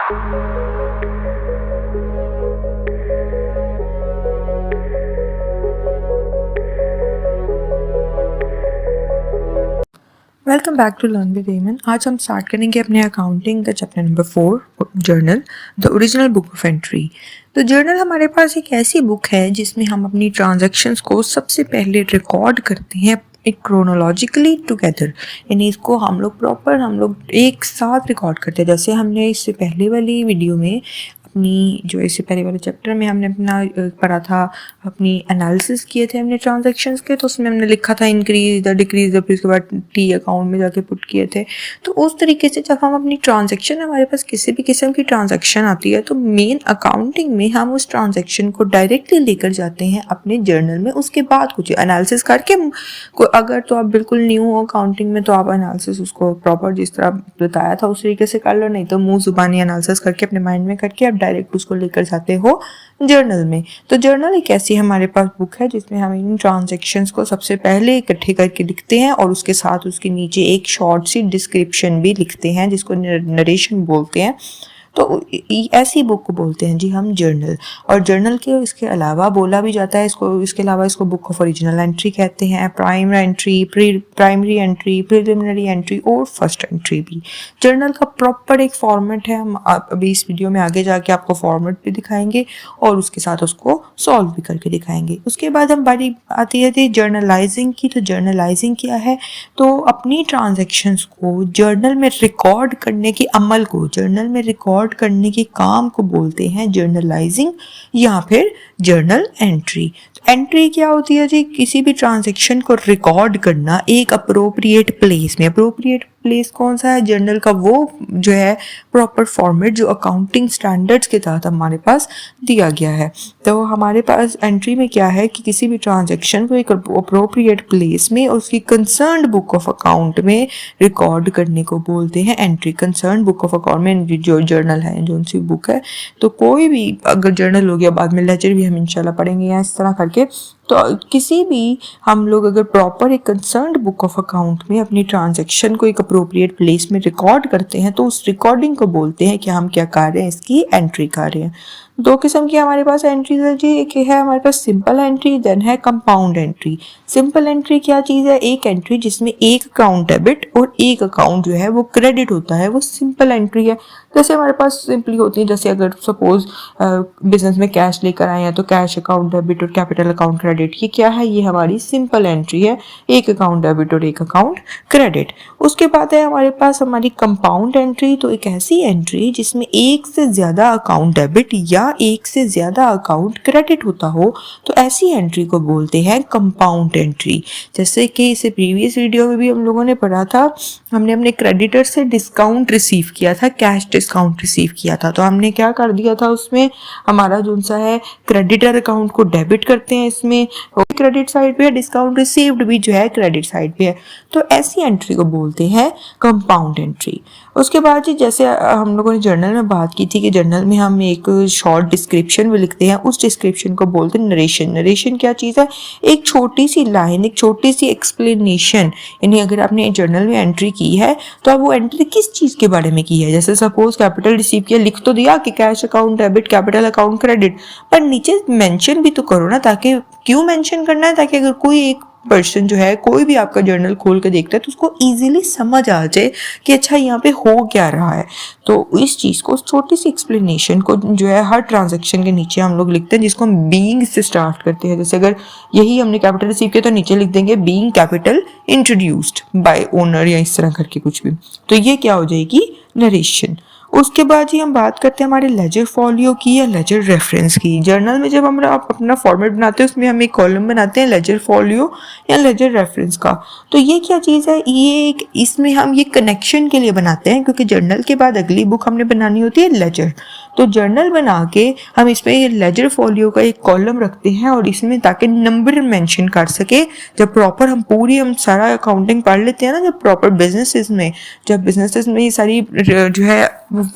Welcome back to learn with Eman. आज हम start करेंगे अपने अकाउंटिंग का chapter number 4, journal, the original book of entry. तो जर्नल हमारे पास एक ऐसी बुक है जिसमें हम अपनी ट्रांजैक्शंस को सबसे पहले रिकॉर्ड करते हैं एक क्रोनोलॉजिकली टुगेदर, यानी इसको हम लोग एक साथ रिकॉर्ड करते हैं। जैसे हमने इससे पहले वाली वीडियो में इससे पहले वाले चैप्टर में हमने अपना पढ़ा था, अपनी एनालिसिस किए थे हमने ट्रांजैक्शंस के, तो उसमें हमने लिखा था इंक्रीज द डिक्रीज द, फिर उसके बाद टी अकाउंट में जाके पुट किए थे। तो उस तरीके से जब हम अपनी ट्रांजैक्शन, हमारे पास किसी भी किस्म की ट्रांजैक्शन आती है तो मेन अकाउंटिंग में हम उस ट्रांजैक्शन को डायरेक्टली लेकर जाते हैं अपने जर्नल में। उसके बाद कुछ एनालिसिस करके, अगर तो आप बिल्कुल न्यू हो अकाउंटिंग में तो आप एनालिसिस उसको प्रॉपर जिस तरह बताया था उस तरीके से कर लो, नहीं तो मुंह जुबानी एनालिसिस करके अपने माइंड में करके आप डायरेक्ट उसको लेकर जाते हो जर्नल में। तो जर्नल एक ऐसी हमारे पास बुक है जिसमें हम इन ट्रांजैक्शंस को सबसे पहले इकट्ठे करके लिखते हैं और उसके साथ उसके नीचे एक शॉर्ट सी डिस्क्रिप्शन भी लिखते हैं जिसको नरेशन बोलते हैं। तो ऐसी बुक को बोलते हैं जी हम जर्नल। और जर्नल के इसके अलावा बोला भी जाता है इसके अलावा इसको बुक ऑफ ओरिजिनल एंट्री कहते हैं, प्राइमरी एंट्री, प्रिलिमिनरी एंट्री और फर्स्ट एंट्री भी। जर्नल का प्रॉपर एक फॉर्मेट है, हम अभी इस वीडियो में आगे जाके आपको फॉर्मेट भी दिखाएंगे और उसके साथ उसको सॉल्व भी करके दिखाएंगे। उसके बाद हम बारी आती है जर्नलाइजिंग की। तो जर्नलाइजिंग क्या है? तो अपनी ट्रांजैक्शंस को जर्नल में रिकॉर्ड करने के अमल को, जर्नल में रिकॉर्ड करने के काम को बोलते हैं जर्नलाइजिंग या फिर जर्नल एंट्री। एंट्री क्या होती है जी? किसी भी ट्रांजैक्शन को रिकॉर्ड करना एक अप्रोप्रिएट प्लेस में। अप्रोप्रिएट प्लेस कौन सा है? जर्नल का वो जो है प्रॉपर फॉर्मेट जो अकाउंटिंग स्टैंडर्ड्स के तहत हमारे पास दिया गया है। तो हमारे पास एंट्री में क्या है कि किसी भी ट्रांजैक्शन को एक अप्रोप्रिएट प्लेस में उसकी कंसर्न्ड बुक ऑफ अकाउंट में रिकॉर्ड करने को बोलते हैं entry. Concerned book of account में जो जर्नल है, जो उनसी बुक है, तो कोई भी अगर जर्नल हो गया, बाद में लेजर भी हम इंशाल्लाह पढ़ेंगे या इस तरह करके, तो किसी भी हम लोग अगर प्रॉपर एक कंसर्न्ड बुक ऑफ अकाउंट में अपनी ट्रांजैक्शन को एक अप्रोप्रिएट प्लेस में रिकॉर्ड करते हैं तो उस रिकॉर्डिंग को बोलते हैं कि हम क्या कर रहे हैं, इसकी एंट्री कर रहे हैं। दो किस्म की हमारे पास एंट्रीज है जी। एक है हमारे पास सिंपल एंट्री, देन है कंपाउंड एंट्री। सिंपल एंट्री क्या चीज़ है? एक एंट्री जिसमें एक अकाउंट डेबिट और एक अकाउंट जो है वो क्रेडिट होता है, वो सिंपल एंट्री है। जैसे हमारे पास सिंपली होती है, जैसे अगर सपोज बिजनेस में कैश लेकर आए हैं तो कैश अकाउंट डेबिट और कैपिटल अकाउंट क्रेडिट, ये क्या है? ये हमारी सिंपल एंट्री है, एक अकाउंट डेबिट और एक अकाउंट क्रेडिट। उसके बाद है हमारे पास हमारी कंपाउंड एंट्री। तो एक ऐसी एंट्री जिसमें एक से ज़्यादा अकाउंट डेबिट या एक से ज़्यादा अकाउंट क्रेडिट होता हो, तो ऐसी एंट्री को बोलते हैं कंपाउंड एंट्री। जैसे कि इसे प्रीवियस वीडियो में भी हम लोगों ने पढ़ा था, हमने अपने क्रेडिटर से डिस्काउंट रिसीव किया था, कैश डिस्काउंट रिसीव किया था, तो हमने क्या कर दिया था, उसमें हमारा जो सा है क्रेडिटर अकाउंट को डेबिट करते हैं, इसमें क्रेडिट साइड पे है, डिस्काउंट रिसीव्ड भी जो है क्रेडिट साइड पे है, तो ऐसी एंट्री को बोलते हैं कंपाउंड एंट्री। उसके बाद जी जैसे हम लोगों ने जर्नल में बात की थी कि जर्नल में हम एक शॉर्ट डिस्क्रिप्शन भी लिखते हैं, उस डिस्क्रिप्शन को बोलते हैं नरेशन। नरेशन क्या चीज़ है? एक छोटी सी लाइन, एक छोटी सी एक्सप्लेनेशन। यानी अगर आपने जर्नल में एंट्री की है तो अब वो एंट्री किस चीज़ के बारे में की है। जैसे सपोज कैपिटल रिसीव किया, लिख तो दिया कि cash account debit, capital account credit, पर नीचे मेंशन भी तो करो ना। ताकि क्यों मेंशन करना है? ताकि अगर कोई एक पर्सन जो है कोई भी आपका जर्नल खोल के देखता है तो उसको इजीली समझ आ जाए कि अच्छा यहाँ पे हो क्या रहा है। तो इस चीज़ को, छोटी सी एक्सप्लेनेशन को जो है हर ट्रांजैक्शन के नीचे हम लोग लिखते हैं, जिसको हम बीइंग से स्टार्ट करते हैं। जैसे अगर यही हमने कैपिटल रिसीव किया तो नीचे लिख देंगे being capital introduced by owner, या इस तरह करके कुछ भी। तो ये क्या हो जाएगी? नरेशन। उसके बाद ही हम बात करते हैं हमारे लेजर फॉलियो की या लेजर रेफरेंस की। जर्नल में जब हम अपना फॉर्मेट बनाते हैं उसमें हम एक कॉलम बनाते हैं लेजर फॉलियो या लेजर रेफरेंस का। तो ये क्या चीज़ है? ये एक, इसमें हम ये कनेक्शन के लिए बनाते हैं क्योंकि जर्नल के बाद अगली बुक हमने बनानी होती है लेजर। तो जर्नल बना के हम इसमें ये लेजर फॉलियो का एक कॉलम रखते हैं और इसमें ताकि नंबर मेंशन कर सके। जब प्रॉपर हम सारा अकाउंटिंग पढ़ लेते हैं ना, जब प्रॉपर बिजनेसेस में ये सारी जो है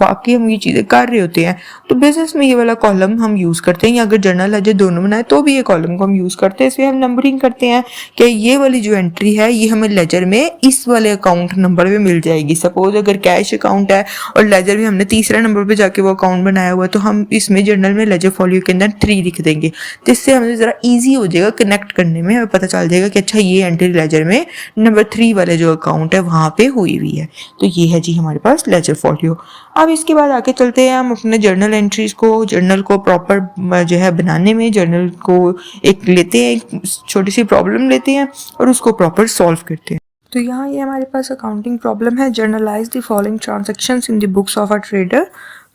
वाकई हम ये चीज़ें कर रहे होते हैं। तो बिजनेस में ये वाला कॉलम हम यूज़ करते हैं, या अगर जर्नल लेजर दोनों बनाए तो भी ये कॉलम को हम यूज़ करते हैं। इसमें हम नंबरिंग करते हैं कि ये वाली जो एंट्री है ये हमें लेजर में इस वाले अकाउंट नंबर पे मिल जाएगी। सपोज अगर कैश अकाउंट है और लेजर में हमने तीसरा नंबर पे जाके वो अकाउंट बनाया हुआ है, तो हम इसमें जर्नल में लेजर फॉलियो के अंदर 3 लिख देंगे। तो इससे हमें ज़रा ईजी हो जाएगा कनेक्ट करने में, हमें पता चल जाएगा कि अच्छा ये एंट्री लेजर में नंबर 3 वाले जो अकाउंट है वहाँ पे हुई हुई है। तो ये है जी हमारे पास लेजर फॉलियो। अब इसके बाद आगे चलते हैं हम अपने जर्नल एंट्रीज को, जर्नल को प्रॉपर जो है बनाने में, जर्नल को एक लेते हैं, एक छोटी सी प्रॉब्लम लेते हैं और उसको प्रॉपर सॉल्व करते हैं। तो यहाँ ये हमारे पास अकाउंटिंग प्रॉब्लम है, journalise the following transactions in the books of a trader.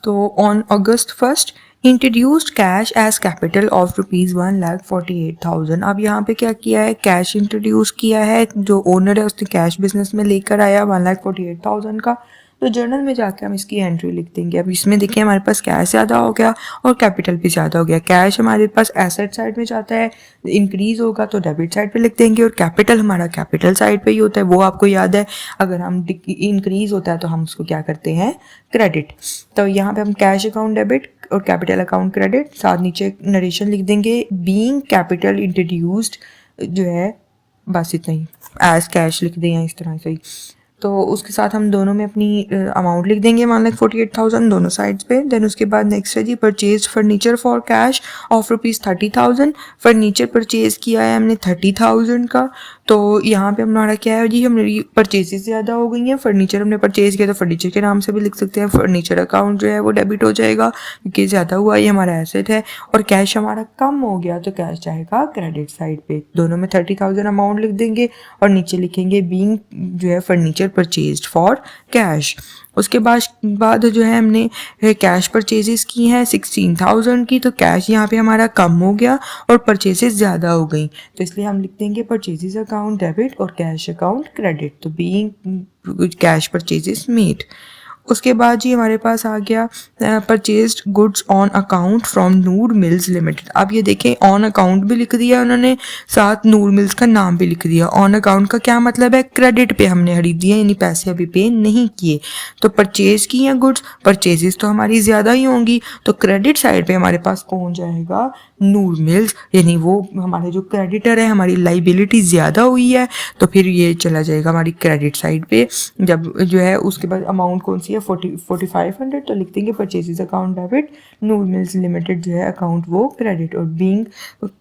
तो on August 1 introduced cash as capital of ₹1,48,000। अब यहाँ पे क्या किया है, कैश इंट्रोड्यूस किया है, जो ओनर है उसने कैश बिजनेस में लेकर आया 1,48,000 का। तो जर्नल में जाके हम इसकी एंट्री लिख देंगे। अब इसमें देखिए हमारे पास कैश ज़्यादा हो गया और कैपिटल भी ज़्यादा हो गया। कैश हमारे पास एसेट साइड में जाता है, इंक्रीज़ होगा तो डेबिट साइड पे लिख देंगे, और कैपिटल हमारा कैपिटल साइड पे ही होता है। वो आपको याद है, अगर हम इंक्रीज़ होता है तो हम उसको क्या करते हैं, क्रेडिट। तो यहाँ पे हम कैश अकाउंट डेबिट और कैपिटल अकाउंट क्रेडिट, साथ नीचे नरेशन लिख देंगे, बीइंग कैपिटल इंट्रोड्यूस्ड जो है, बस इतना ही, एज कैश लिख दें इस तरह से ही। तो उसके साथ हम दोनों में अपनी अमाउंट लिख देंगे 1,48,000 दोनों साइड्स पे। देन उसके बाद नेक्स्ट है जी, purchase furniture for cash of ₹30,000। Furniture purchase किया है हमने 30,000 का। तो यहाँ पे हमारा क्या है जी, हमारी परचेजेस ज़्यादा हो गई हैं। फर्नीचर हमने परचेज किया तो फर्नीचर के नाम से भी लिख सकते हैं, फर्नीचर अकाउंट जो है वो डेबिट हो जाएगा क्योंकि ज़्यादा हुआ, ये हमारा एसेट है। और कैश हमारा कम हो गया तो कैश जाएगा क्रेडिट साइड पे। दोनों में 30,000 अमाउंट लिख देंगे और नीचे लिखेंगे बीइंग जो है फर्नीचर परचेज्ड फॉर कैश। उसके बाद जो है हमने कैश परचेजेस की हैं 16,000 की, तो कैश यहाँ पे हमारा कम हो गया और परचेजेस ज़्यादा हो गई, तो इसलिए हम लिख देंगे परचेजेस अकाउंट डेबिट और कैश अकाउंट क्रेडिट। तो बीइंग कैश परचेजेस मेड। उसके बाद जी हमारे पास आ गया purchased goods on account from Noor mills limited. अब ये देखें, ऑन अकाउंट भी लिख दिया उन्होंने, साथ नूर मिल्स का नाम भी लिख दिया। ऑन अकाउंट का क्या मतलब है, क्रेडिट पे हमने खरीदी है, यानी पैसे अभी पे नहीं किए। तो परचेज की हैं गुड्स, परचेजेस तो हमारी ज़्यादा ही होंगी, तो क्रेडिट साइड पे हमारे पास कौन जाएगा, नूर मिल्स, यानी वो हमारे जो क्रेडिटर है, हमारी लाइबिलिटी ज़्यादा हुई है तो फिर ये चला जाएगा हमारी क्रेडिट साइड पे। जब जो है उसके बाद अमाउंट कौन सी है 4500, तो लिख देंगे परचेजेस अकाउंट डेबिट, नूर मिल्स लिमिटेड जो है अकाउंट वो क्रेडिट, और बीइंग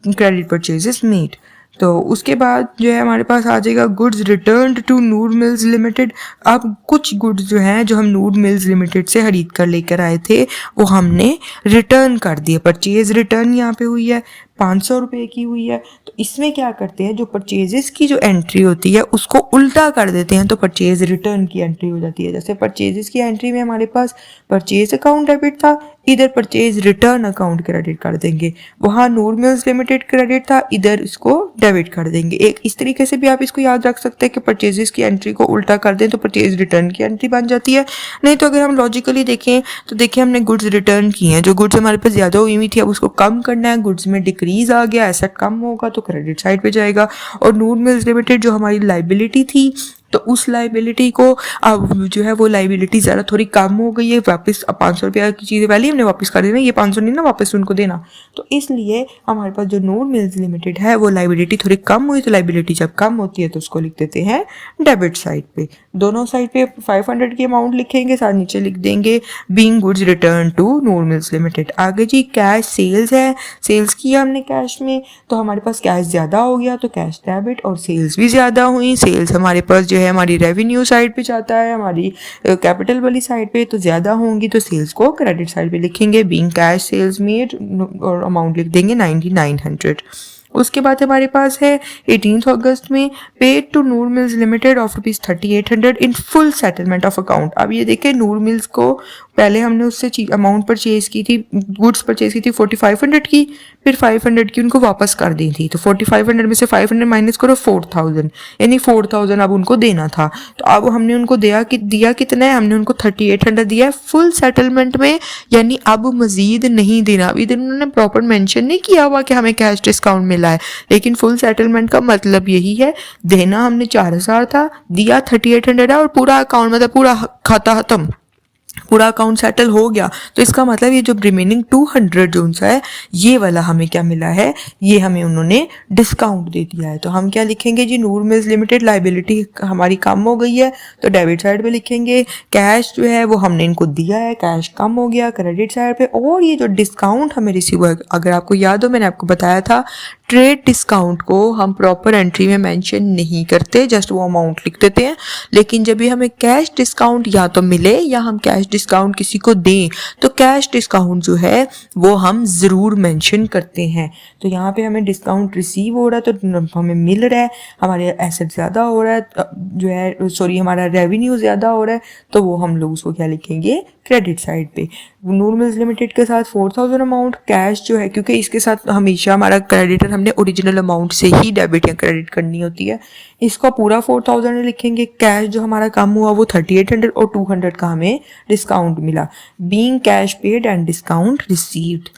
क्रेडिट परचेजेस मेड। तो उसके बाद जो है हमारे पास आ जाएगा goods returned to Noor mills limited. अब कुछ गुड्स जो हैं जो हम नूर मिल्स लिमिटेड से खरीद कर लेकर आए थे वो हमने रिटर्न कर दिए। परचेज रिटर्न यहाँ पे हुई है, 500 रुपये की हुई है। तो इसमें क्या करते हैं, जो परचेजेस की जो एंट्री होती है उसको उल्टा कर देते हैं, तो परचेज रिटर्न की एंट्री हो जाती है। जैसे परचेजेस की एंट्री में हमारे पास परचेज अकाउंट डेबिट था, इधर परचेज रिटर्न अकाउंट क्रेडिट कर देंगे। वहाँ नूर मिल्स लिमिटेड क्रेडिट था, इधर इसको डेबिट कर देंगे। एक इस तरीके से भी आप इसको याद रख सकते हैं कि परचेजेस की एंट्री को उल्टा कर दें तो परचेज रिटर्न की एंट्री बन जाती है। नहीं तो अगर हम लॉजिकली देखें तो देखिए हमने गुड्स रिटर्न की हैं, जो गुड्स हमारे पास ज़्यादा हुई हुई थी अब उसको कम करना है, गुड्स में डिक्रीज आ गया, एसेट कम होगा तो क्रेडिट साइड पे जाएगा। और नूर मिल्स लिमिटेड जो हमारी लाइबिलिटी थी तो उस लाइबिलिटी को अब जो है वो लाइबिलिटी ज़रा थोड़ी कम हो गई है, वापस अब 500 रुपया की चीज़ें पहले हमने वापस कर देना, ये 500 नहीं ना वापस उनको देना, तो इसलिए हमारे पास जो नूर मिल्स लिमिटेड है वो लाइबिलिटी थोड़ी कम हुई। तो लाइबिलिटी जब कम होती है तो उसको लिख देते हैं डेबिट साइड पे। दोनों साइड पे 500 की अमाउंट लिखेंगे, साथ नीचे लिख देंगे being goods return to Noor mills limited. आगे जी कैश सेल्स है, सेल्स किया हमने कैश में तो हमारे पास कैश ज़्यादा हो गया तो कैश डेबिट, और सेल्स भी ज़्यादा हुई, सेल्स हमारे पास है हमारी रेवेन्यू साइड पे जाता है, हमारी कैपिटल वाली साइड पे तो ज़्यादा होंगी, तो सेल्स को क्रेडिट साइड पे लिखेंगे बीइंग कैश सेल्स मेड, और अमाउंट लिख देंगे 9900। उसके बाद हमारे पास है 18 अगस्त में paid to Noor mills limited of ₹3800 in full settlement of account. अब ये देखें नूर मिल्स को पहले हमने उससे अमाउंट परचेज की थी, गुड्स परचेज की थी 4500 की, फिर 500 की उनको वापस कर दी थी। तो 4500 में से 500 माइनस करो 4000, यानी 4000 अब उनको देना था। तो अब हमने उनको दिया कितना है, हमने उनको 3800 दिया है फुल सेटलमेंट में, यानी अब मजीद नहीं देना। अभी दिन उन्होंने प्रॉपर मेंशन नहीं किया हुआ कि हमें कैश डिस्काउंट मिला है, लेकिन फुल सेटलमेंट का मतलब यही है, देना हमने 4000 था, दिया 3800 है, और पूरा अकाउंट मतलब पूरा खाता खत्म, पूरा अकाउंट सेटल हो गया, तो इसका मतलब ये जो रिमेनिंग 200 जो सा है ये वाला हमें क्या मिला है, ये हमें उन्होंने डिस्काउंट दे दिया है। तो हम क्या लिखेंगे जी, नूर मिल्स लिमिटेड लाइबिलिटी हमारी कम हो गई है, तो डेबिट साइड पे लिखेंगे। कैश जो है वो हमने इनको दिया है, कैश कम हो गया क्रेडिट साइड पे। और ये जो डिस्काउंट हमें रिसीव हुआ, अगर आपको याद हो मैंने आपको बताया था ट्रेड डिस्काउंट को हम प्रॉपर एंट्री में मेंशन नहीं करते, जस्ट वो अमाउंट लिख देते हैं। लेकिन जब भी हमें कैश डिस्काउंट या तो मिले या हम कैश डिस्काउंट किसी को दें, तो कैश डिस्काउंट जो है वो हम ज़रूर मेंशन करते हैं। तो यहाँ पे हमें डिस्काउंट रिसीव हो रहा है तो हमें मिल रहा है, हमारे एसेट ज़्यादा हो रहा है जो है, सॉरी हमारा रेवेन्यू ज़्यादा हो रहा है, तो वो हम लोग उसको क्या लिखेंगे, क्रेडिट साइड पे। नूर मिल्स लिमिटेड के साथ 4000 अमाउंट कैश जो है, क्योंकि इसके साथ हमेशा हमारा क्रेडिटर हमने ओरिजिनल अमाउंट से ही डेबिट या क्रेडिट करनी होती है, इसका पूरा 4000 लिखेंगे। कैश जो हमारा कम हुआ वो 3800 और 200 का हमें डिस्काउंट मिला, being cash paid and discount received.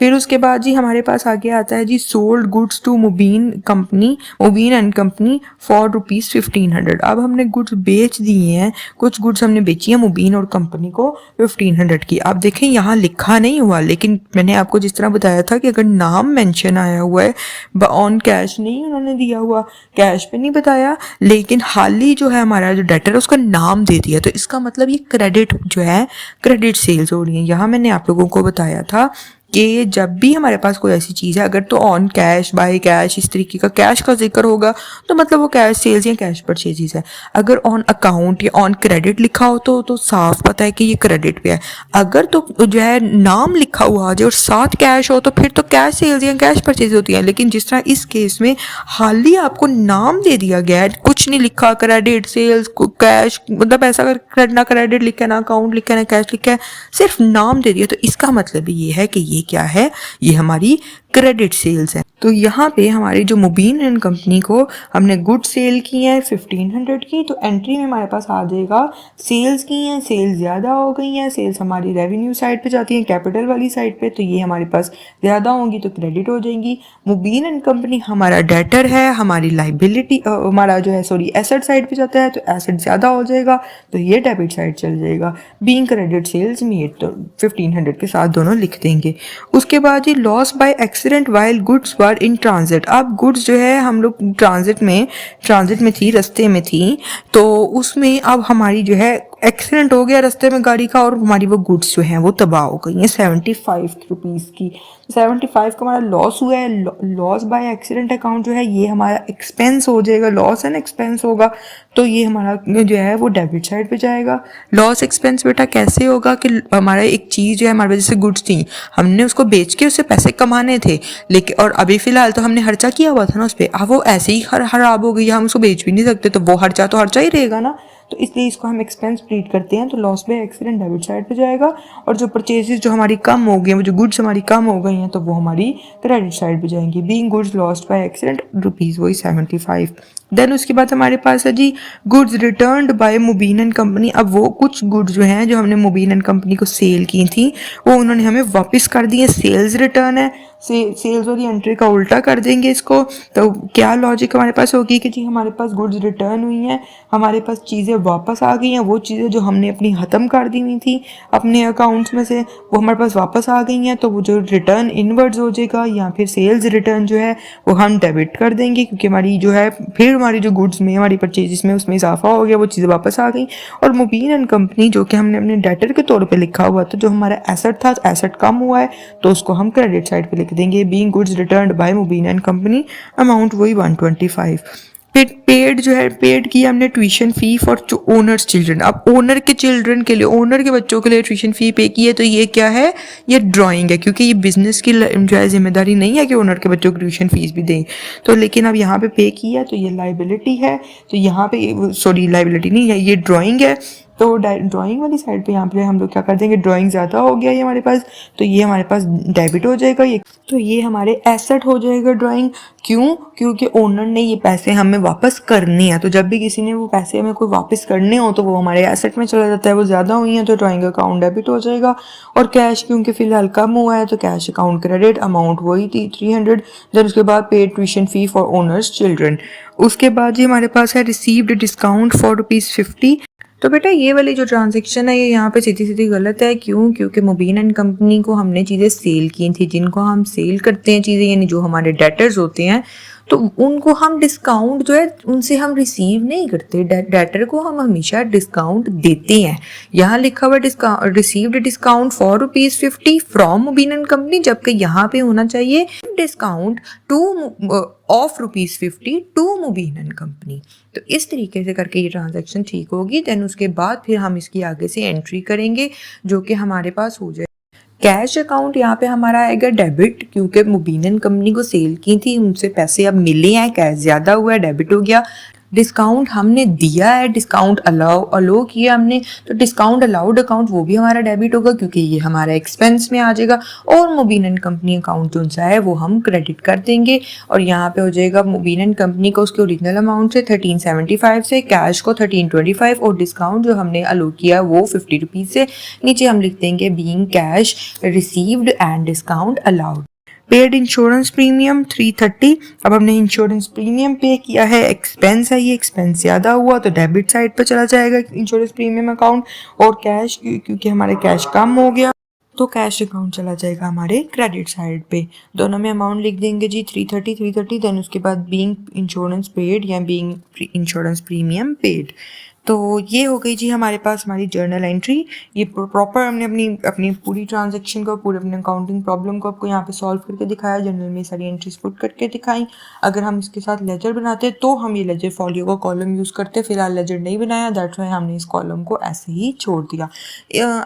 फिर उसके बाद जी हमारे पास आगे आता है जी sold goods to Mubeen and company for ₹1500। अब हमने गुड्स बेच दिए हैं, कुछ गुड्स हमने बेची है मुबीन और कंपनी को 1500 की। आप देखें यहाँ लिखा नहीं हुआ, लेकिन मैंने आपको जिस तरह बताया था कि अगर नाम मेंशन आया हुआ है, ऑन कैश नहीं उन्होंने दिया हुआ, कैश पे नहीं बताया, लेकिन हाल ही जो है हमारा जो डेटर है उसका नाम दे दिया, तो इसका मतलब ये क्रेडिट जो है क्रेडिट सेल्स हो रही है। यहाँ मैंने आप लोगों को बताया था कि जब भी हमारे पास कोई ऐसी चीज़ है, अगर तो ऑन कैश बाय कैश इस तरीके का कैश का जिक्र होगा तो मतलब वो कैश सेल्स या कैश परचेजेस है। अगर ऑन अकाउंट या ऑन क्रेडिट लिखा हो तो साफ पता है कि ये क्रेडिट पे है। अगर तो जो है नाम लिखा हुआ है और साथ कैश हो तो फिर तो कैश सेल्स या कैश परचेज होती है। लेकिन जिस तरह इस केस में हाल ही आपको नाम दे दिया गया है, कुछ नहीं लिखा, क्रेडिट सेल्स कैश, मतलब ऐसा अगर ना क्रेडिट लिखा है ना अकाउंट लिखा है ना कैश लिखा है, सिर्फ नाम दे दिया, तो इसका मतलब ये है कि ये क्या है, ये हमारी क्रेडिट सेल्स है। तो यहाँ पे हमारी जो मुबीन एंड कंपनी को हमने गुड सेल की है 1500 की, तो एंट्री में हमारे पास आ जाएगा सेल्स की हैं, सेल्स ज़्यादा हो गई हैं, सेल्स हमारी रेवेन्यू साइड पे जाती हैं कैपिटल वाली साइड पे, तो ये हमारे पास ज़्यादा होंगी तो क्रेडिट हो जाएंगी। मुबीन एंड कंपनी हमारा डेटर है, हमारी लाइबिलिटी हमारा जो है सॉरी एसेट साइड पे जाता है, तो एसेट ज़्यादा हो जाएगा तो ये डेबिट साइड चल जाएगा। बीइंग क्रेडिट सेल्स मेड, तो 1500 के साथ दोनों लिख देंगे। उसके बाद ये loss by accident while goods were in transit. अब गुड्स जो है हम लोग ट्रांजिट में थी, रास्ते में थी, तो उसमें अब हमारी जो है एक्सीडेंट हो गया रास्ते में गाड़ी का और हमारी वो गुड्स जो हैं वो तबाह हो गई हैं 75 रुपीज़ की। 75 का हमारा लॉस हुआ है। लॉस बाय एक्सीडेंट अकाउंट जो है ये हमारा एक्सपेंस हो जाएगा, लॉस एंड एक्सपेंस होगा, तो ये हमारा जो है वो डेबिट साइड पे जाएगा। लॉस एक्सपेंस बेटा कैसे होगा कि हमारा एक चीज़ जो है हमारे जैसे गुड्स थी, हमने उसको बेच के उससे पैसे कमाने थे, लेकिन और अभी फ़िलहाल तो हमने खर्चा किया हुआ था ना उस पर, अब वो ऐसे ही खराब हो गई, हम उसको बेच भी नहीं सकते, तो वो खर्चा तो खर्चा ही रहेगा ना, तो इसलिए इसको हम एक्सपेंस ट्रीट करते हैं। तो loss by accident debit side पे जाएगा, और जो परचेजेस जो हमारी कम हो गई हैं, वो जो गुड्स हमारी कम हो गई हैं, तो वो हमारी क्रेडिट साइड पे जाएंगी। Being goods lost by accident rupees वही 75। देन उसके बाद हमारे पास है जी goods returned by Mubeen and company. अब वो कुछ गुड्स जो हैं जो हमने मुबीन एंड कंपनी को सेल की थी वो उन्होंने हमें वापस कर दी है, सेल्स रिटर्न है, सेल्स वाली एंट्री का उल्टा कर देंगे इसको। तो क्या लॉजिक हमारे पास होगी कि जी हमारे पास गुड्स रिटर्न हुई हैं, हमारे पास चीज़ें वापस आ गई हैं, वो चीज़ें जो हमने अपनी ख़त्म कर दी हुई थी अपने अकाउंट्स में से वो हमारे पास वापस आ गई हैं, तो वो जो रिटर्न इनवर्ड्स हो जाएगा, या फिर सेल्स रिटर्न जो है वो हम डेबिट कर देंगे, क्योंकि हमारी जो है फिर हमारी जो गुड्स में हमारी परचेजेस में उसमें इजाफा हो गया, वो चीज़ें वापस आ गई। और मुबीन एंड कंपनी जो कि हमने अपने डेटर के तौर पे लिखा हुआ था, जो हमारा एसेट था, एसेट कम हुआ है तो उसको हम क्रेडिट साइड पे लिख देंगे। Being goods returned by Mubeen and company, amount वही 125। फिर पेड जो है पेड की हमने tuition fee for owner's children. अब ओनर के चिल्ड्रन के लिए, ओनर के बच्चों के लिए ट्यूशन फ़ी पे की है, तो ये क्या है, ये ड्राइंग है, क्योंकि ये बिजनेस की जो है जिम्मेदारी नहीं है कि ओनर के बच्चों को ट्यूशन फीस भी दें, तो लेकिन अब यहाँ पे की है तो ये लाइबिलिटी है, तो यहाँ पे सॉरी लाइबिलिटी नहीं है, ये ड्राइंग है। तो ड्राइंग वाली साइड पे यहाँ पे हम लोग क्या कर देंगे, ड्राइंग ज़्यादा हो गया ये हमारे पास, तो ये हमारे पास डेबिट हो जाएगा, ये तो ये हमारे एसेट हो जाएगा ड्राइंग। क्यों? क्योंकि ओनर ने ये पैसे हमें वापस करने हैं, तो जब भी किसी ने वो पैसे हमें कोई वापस करने हो तो वो हमारे एसेट में चला जाता है, वो ज़्यादा हुई हैं तो ड्राइंग अकाउंट डेबिट हो जाएगा। और कैश क्योंकि फ़िलहाल कम हुआ है तो कैश अकाउंट क्रेडिट, अमाउंट वही थी 300। देन उसके बाद paid tuition fee for owner's children. उसके बाद ये हमारे पास है रिसीव्ड डिस्काउंट फॉर ₹50। तो बेटा ये वाली जो ट्रांजैक्शन है ये यहाँ पे सीधी सीधी गलत है। क्यों? क्योंकि मुबीन एंड कंपनी को हमने चीज़ें सेल की थी। जिनको हम सेल करते हैं चीज़ें, यानी जो हमारे डेटर्स होते हैं, तो उनको हम डिस्काउंट जो है उनसे हम रिसीव नहीं करते। डेटर को हम हमेशा डिस्काउंट देते हैं। यहाँ लिखा हुआ discount, received discount for ₹50 from Mubeen and company, जबकि यहाँ पे होना चाहिए discount to of ₹50 to Mubeen and company. तो इस तरीके से करके ये ट्रांजैक्शन ठीक होगी। देन उसके बाद फिर हम इसकी आगे से एंट्री करेंगे जो कि हमारे पास हो जाए। कैश अकाउंट यहाँ पे हमारा आएगा डेबिट, क्योंकि मुबीन एंड कंपनी को सेल की थी, उनसे पैसे अब मिले हैं, कैश ज़्यादा हुआ है, डेबिट हो गया। डिस्काउंट हमने दिया है, डिस्काउंट अलाउ किया हमने, तो डिस्काउंट अलाउड अकाउंट वो भी हमारा डेबिट होगा क्योंकि ये हमारा एक्सपेंस में आ जाएगा। और मुबीन एंड कंपनी अकाउंट जो सा है वो हम क्रेडिट कर देंगे। और यहाँ पे हो जाएगा मुबीन एंड कंपनी को उसके ओरिजिनल अमाउंट से 1375 से, कैश को 1325 और डिस्काउंट जो हमने अलाउ किया वो ₹50 से। नीचे हम लिख देंगे being cash received and discount allowed. Paid insurance premium 330। अब हमने इंश्योरेंस प्रीमियम पे किया है, एक्सपेंस है, ये एक्सपेंस ज़्यादा हुआ तो डेबिट साइड पर चला जाएगा इंश्योरेंस प्रीमियम अकाउंट। और कैश, क्योंकि हमारे कैश कम हो गया तो कैश अकाउंट चला जाएगा हमारे क्रेडिट साइड पे। दोनों में अमाउंट लिख देंगे जी 330। देन उसके बाद बीइंग इंश्योरेंस पेड या बीइंग इंश्योरेंस प्रीमियम पेड। तो ये हो गई जी हमारे पास हमारी जर्नल एंट्री। ये प्रॉपर हमने अपनी अपनी पूरी ट्रांजैक्शन को, पूरे अपने अकाउंटिंग प्रॉब्लम को आपको यहाँ पे सॉल्व करके दिखाया। जर्नल में सारी एंट्रीज पुट करके दिखाई। अगर हम इसके साथ लेजर बनाते तो हम ये लेजर फॉलियो का कॉलम यूज़ करते। फिलहाल लेजर नहीं बनाया, दैट्स वाई हमने इस कॉलम को ऐसे ही छोड़ दिया।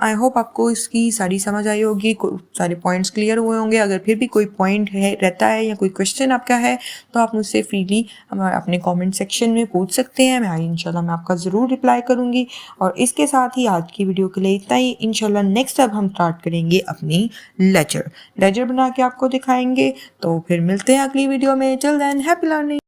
आई होप आपको इसकी सारी समझ आई होगी, सारे पॉइंट्स क्लियर हुए होंगे। अगर फिर भी कोई पॉइंट है रहता है या कोई क्वेश्चन आपका है तो आप मुझसे फ्रीली हमारे अपने कमेंट सेक्शन में पूछ सकते हैं। मैं इंशाल्लाह मैं आपका ज़रूर रिप्लाई करूंगी। और इसके साथ ही आज की वीडियो के लिए इतना ही। इंशाल्लाह नेक्स्ट अब हम स्टार्ट करेंगे अपनी लेजर बना के आपको दिखाएंगे। तो फिर मिलते हैं अगली वीडियो में। Till than happy learning.